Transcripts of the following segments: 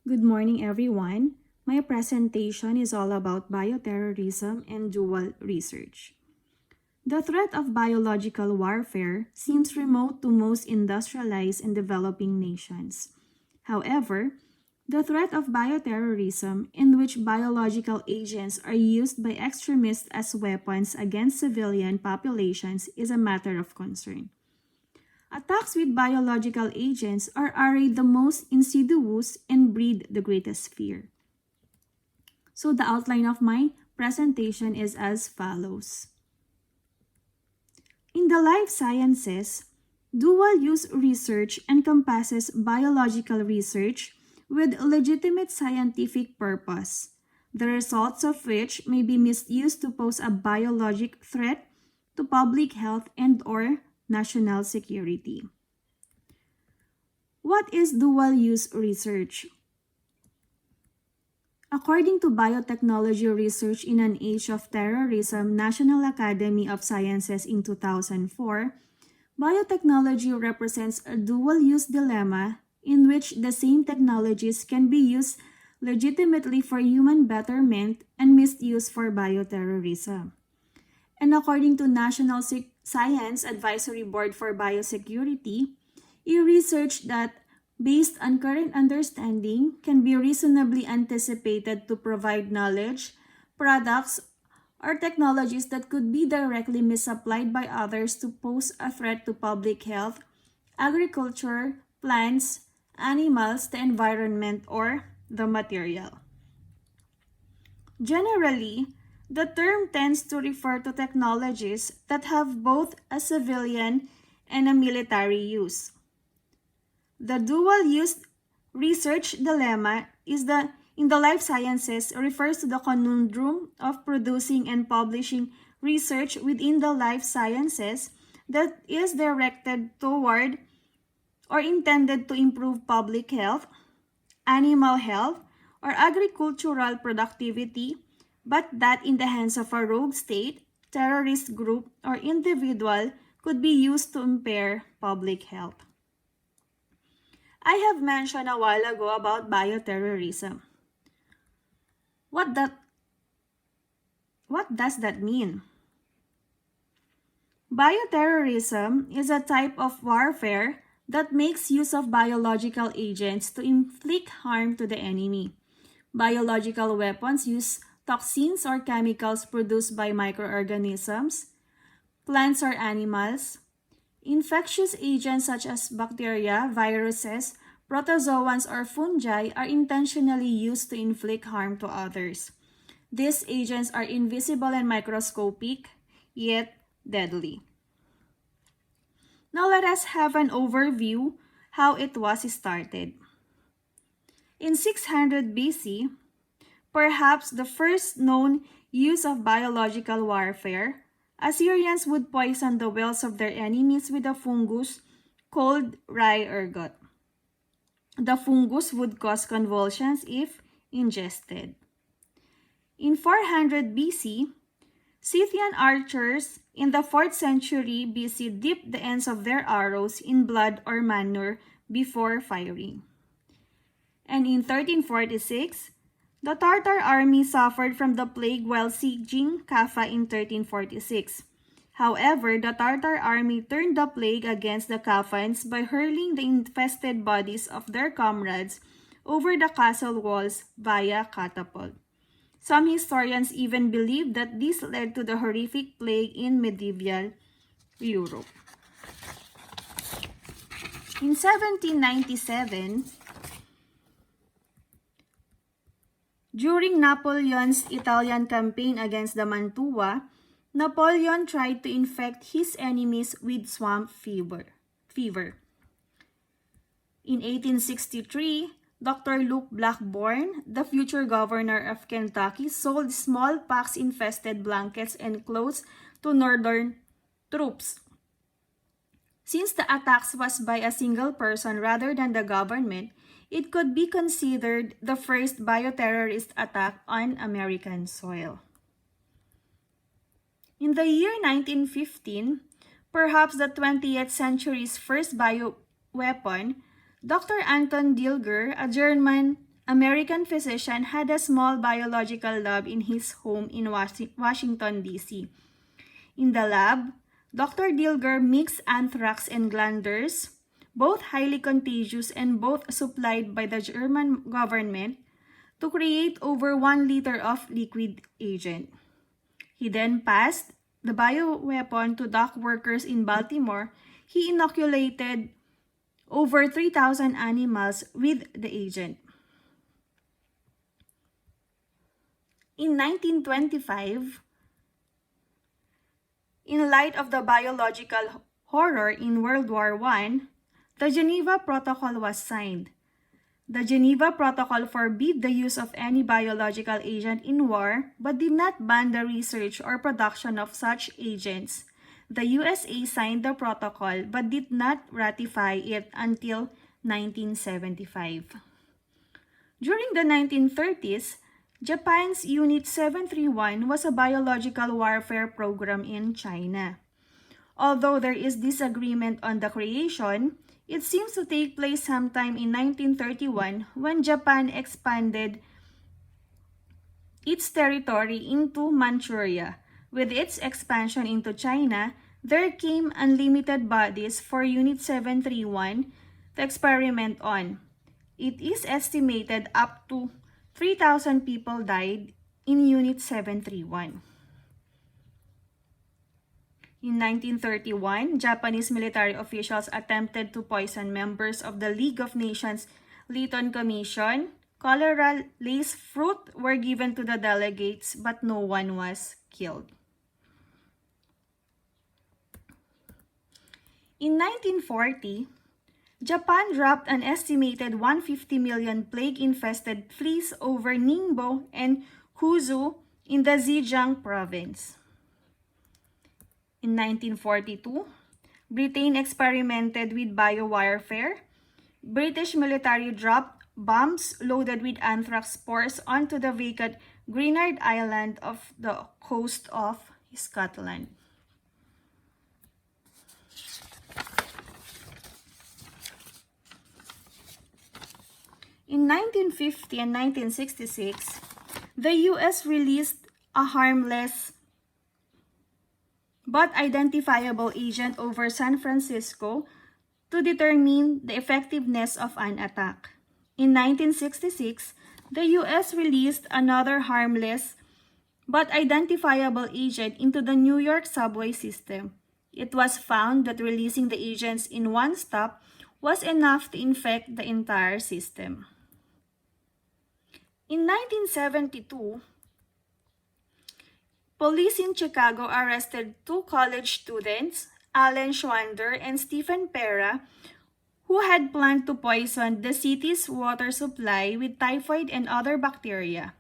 Good morning, everyone. My presentation is all about bioterrorism and dual research. The threat of biological warfare seems remote to most industrialized and developing nations. However, the threat of bioterrorism, in which biological agents are used by extremists as weapons against civilian populations, is a matter of concern. Attacks with biological agents are arrayed the most insidious and breed the greatest fear. So the outline of my presentation is as follows. In the life sciences, dual-use research encompasses biological research with legitimate scientific purpose, the results of which may be misused to pose a biologic threat to public health and/or national security. What is dual-use research? According to Biotechnology Research in an Age of Terrorism, National Academy of Sciences in 2004, biotechnology represents a dual-use dilemma in which the same technologies can be used legitimately for human betterment and misused for bioterrorism. And according to National Science Advisory Board for Biosecurity, it researched that based on current understanding can be reasonably anticipated to provide knowledge, products, or technologies that could be directly misapplied by others to pose a threat to public health, agriculture, plants, animals, the environment, or the material. Generally, the term tends to refer to technologies that have both a civilian and a military use. The dual-use research dilemma in the life sciences refers to the conundrum of producing and publishing research within the life sciences that is directed toward or intended to improve public health, animal health, or agricultural productivity, but that in the hands of a rogue state, terrorist group, or individual could be used to impair public health. I have mentioned a while ago about bioterrorism. What does that mean? Bioterrorism is a type of warfare that makes use of biological agents to inflict harm to the enemy. Biological weapons use toxins or chemicals produced by microorganisms, plants or animals. Infectious agents such as bacteria, viruses, protozoans, or fungi are intentionally used to inflict harm to others. These agents are invisible and microscopic, yet deadly. Now let us have an overview how it was started. In 600 BC, perhaps the first known use of biological warfare, Assyrians would poison the wells of their enemies with a fungus called rye ergot. The fungus would cause convulsions if ingested. In 400 BC, Scythian archers in the 4th century BC dipped the ends of their arrows in blood or manure before firing. And in 1346, the Tartar army suffered from the plague while sieging Kaffa in 1346. However, the Tartar army turned the plague against the Kaffans by hurling the infested bodies of their comrades over the castle walls via catapult. Some historians even believe that this led to the horrific plague in medieval Europe. In 1797, during Napoleon's Italian campaign against the Mantua, Napoleon tried to infect his enemies with swamp fever. In 1863, Dr. Luke Blackburn, the future governor of Kentucky, sold smallpox-infested blankets and clothes to Northern troops. Since the attacks was by a single person rather than the government, it could be considered the first bioterrorist attack on American soil. In the year 1915, perhaps the 20th century's first bioweapon, Dr. Anton Dilger, a German American physician had a small biological lab in his home in Washington, D.C. In the lab, Dr. Dilger mixed anthrax and glanders, both highly contagious and both supplied by the German government, to create over 1 liter of liquid agent. He then passed the bioweapon to dock workers in Baltimore. He inoculated over 3,000 animals with the agent. In 1925, in light of the biological horror in World War I, the Geneva Protocol was signed. The Geneva Protocol forbade the use of any biological agent in war but did not ban the research or production of such agents. The USA signed the protocol but did not ratify it until 1975. During the 1930s, Japan's Unit 731 was a biological warfare program in China. Although there is disagreement on the creation, it seems to take place sometime in 1931 when Japan expanded its territory into Manchuria. With its expansion into China, there came unlimited bodies for Unit 731 to experiment on. It is estimated up to 3,000 people died in Unit 731. In 1931, Japanese military officials attempted to poison members of the League of Nations Lytton Commission. Cholera laced fruit were given to the delegates, but no one was killed. In 1940, Japan dropped an estimated 150 million plague-infested fleas over Ningbo and Kuzu in the Zhejiang province. In 1942, Britain experimented with biowarfare. British military dropped bombs loaded with anthrax spores onto the vacant Greenard Island of the coast of Scotland. In 1950 and 1966, the U.S. released a harmless but identifiable agent over San Francisco to determine the effectiveness of an attack. In 1966, the U.S. released another harmless but identifiable agent into the New York subway system. It was found that releasing the agents in one stop was enough to infect the entire system. In 1972, police in Chicago arrested 2 college students, Alan Schwander and Stephen Pera, who had planned to poison the city's water supply with typhoid and other bacteria.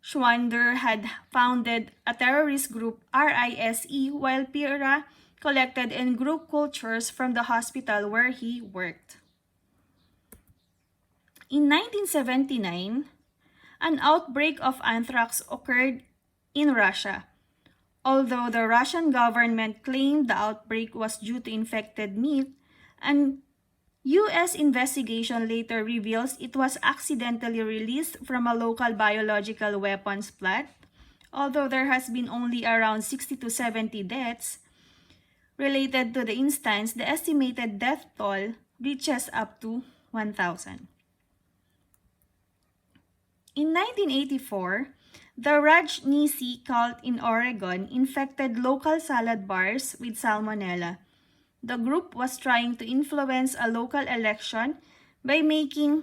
Schwander had founded a terrorist group, RISE, while Pera collected and grew cultures from the hospital where he worked. In 1979, an outbreak of anthrax occurred in Russia. Although the Russian government claimed the outbreak was due to infected meat, an U.S. investigation later reveals it was accidentally released from a local biological weapons plant. Although there has been only around 60 to 70 deaths related to the instance, the estimated death toll reaches up to 1,000. In 1984, the Rajneeshi cult in Oregon infected local salad bars with salmonella. The group was trying to influence a local election by making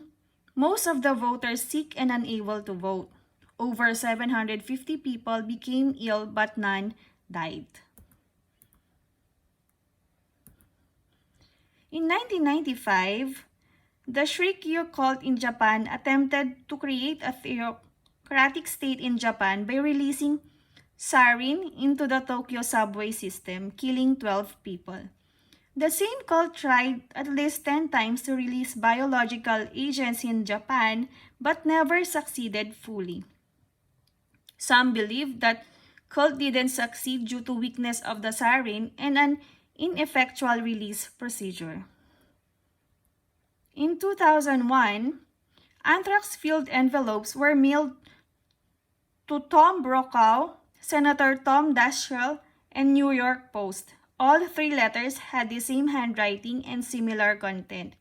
most of the voters sick and unable to vote. Over 750 people became ill but none died. In 1995, the Shirikyo cult in Japan attempted to create a theocratic state in Japan by releasing sarin into the Tokyo subway system, killing 12 people. The same cult tried at least 10 times to release biological agents in Japan, but never succeeded fully. Some believe that cult didn't succeed due to weakness of the sarin and an ineffectual release procedure. In 2001, Anthrax-filled envelopes were mailed to Tom Brokaw, Senator Tom Daschle, and New York Post. All three letters had the same handwriting and similar content.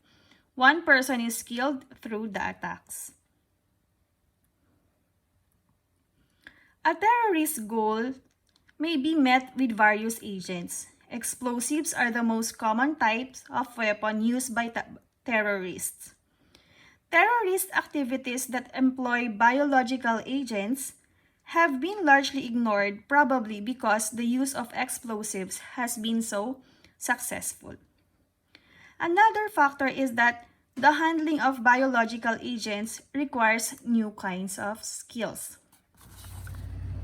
One person is killed through the attacks. A terrorist's goal may be met with various agents. Explosives are the most common types of weapon used by terrorists. Terrorist activities that employ biological agents have been largely ignored, probably because the use of explosives has been so successful. Another factor is that the handling of biological agents requires new kinds of skills.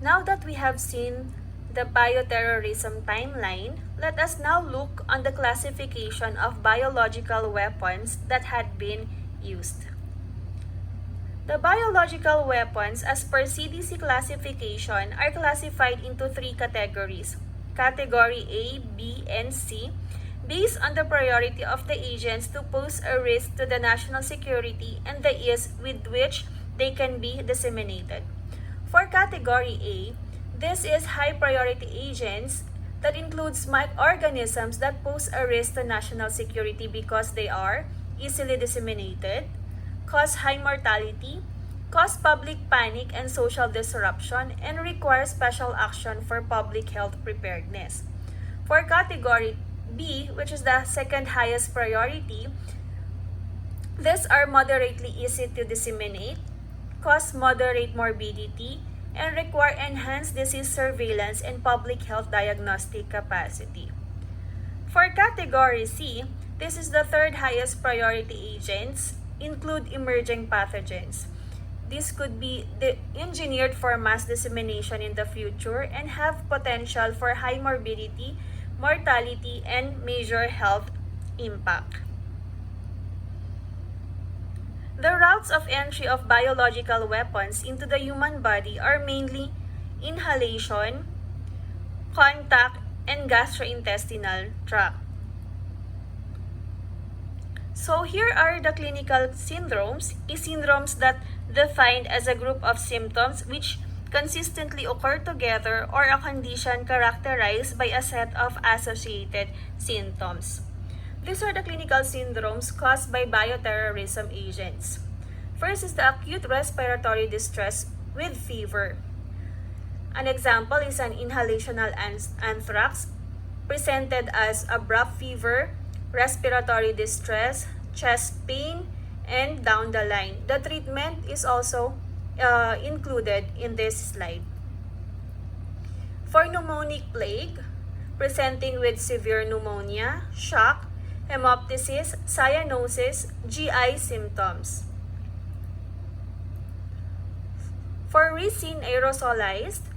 Now that we have seen the bioterrorism timeline, let us now look on the classification of biological weapons that had been used. The biological weapons as per CDC classification are classified into three categories, Category A, B, and C, based on the priority of the agents to pose a risk to the national security and the ease with which they can be disseminated. For Category A, this is high-priority agents that includes microorganisms that pose a risk to national security because they are easily disseminated, cause high mortality, cause public panic and social disruption, and require special action for public health preparedness. For Category B, which is the second highest priority, these are moderately easy to disseminate, cause moderate morbidity, and require enhanced disease surveillance and public health diagnostic capacity. For Category C, this is the third highest priority agents, include emerging pathogens. This could be engineered for mass dissemination in the future and have potential for high morbidity, mortality, and major health impact. The routes of entry of biological weapons into the human body are mainly inhalation, contact, and gastrointestinal tract. So here are the clinical syndromes, syndromes that defined as a group of symptoms which consistently occur together or a condition characterized by a set of associated symptoms. These are the clinical syndromes caused by bioterrorism agents. First is the acute respiratory distress with fever. An example is an inhalational anthrax presented as abrupt fever, respiratory distress, chest pain, and down the line. The treatment is also included in this slide. For pneumonic plague, presenting with severe pneumonia, shock, hemoptysis, cyanosis, GI symptoms. For ricin aerosolized,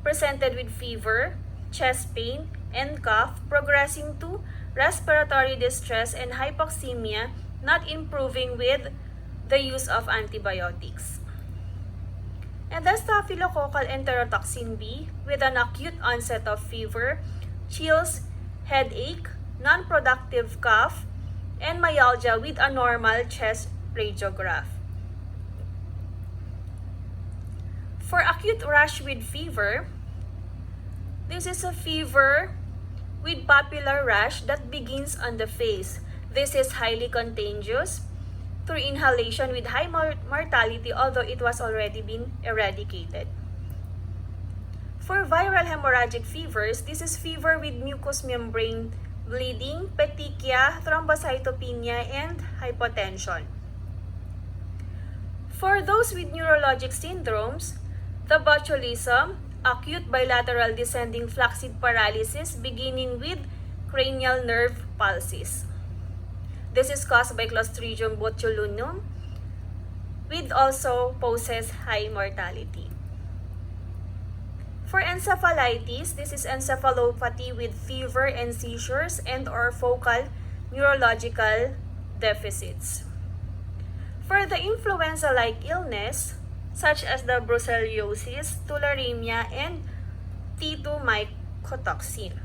presented with fever, chest pain, and cough, progressing to respiratory distress and hypoxemia, not improving with the use of antibiotics. And the staphylococcal enterotoxin B with an acute onset of fever, chills, headache, non-productive cough, and myalgia with a normal chest radiograph. For acute rash with fever, this is a fever with papular rash that begins on the face. This is highly contagious through inhalation with high mortality, although it was already been eradicated. For viral hemorrhagic fevers, this is fever with mucous membrane bleeding, petechia, thrombocytopenia, and hypotension. For those with neurologic syndromes, the botulism, acute bilateral descending flaccid paralysis beginning with cranial nerve palsies. This is caused by Clostridium botulinum, which also poses high mortality. For encephalitis, this is encephalopathy with fever and seizures and or focal neurological deficits. For the influenza-like illness, such as the brucellosis, tularemia, and T2 mycotoxin.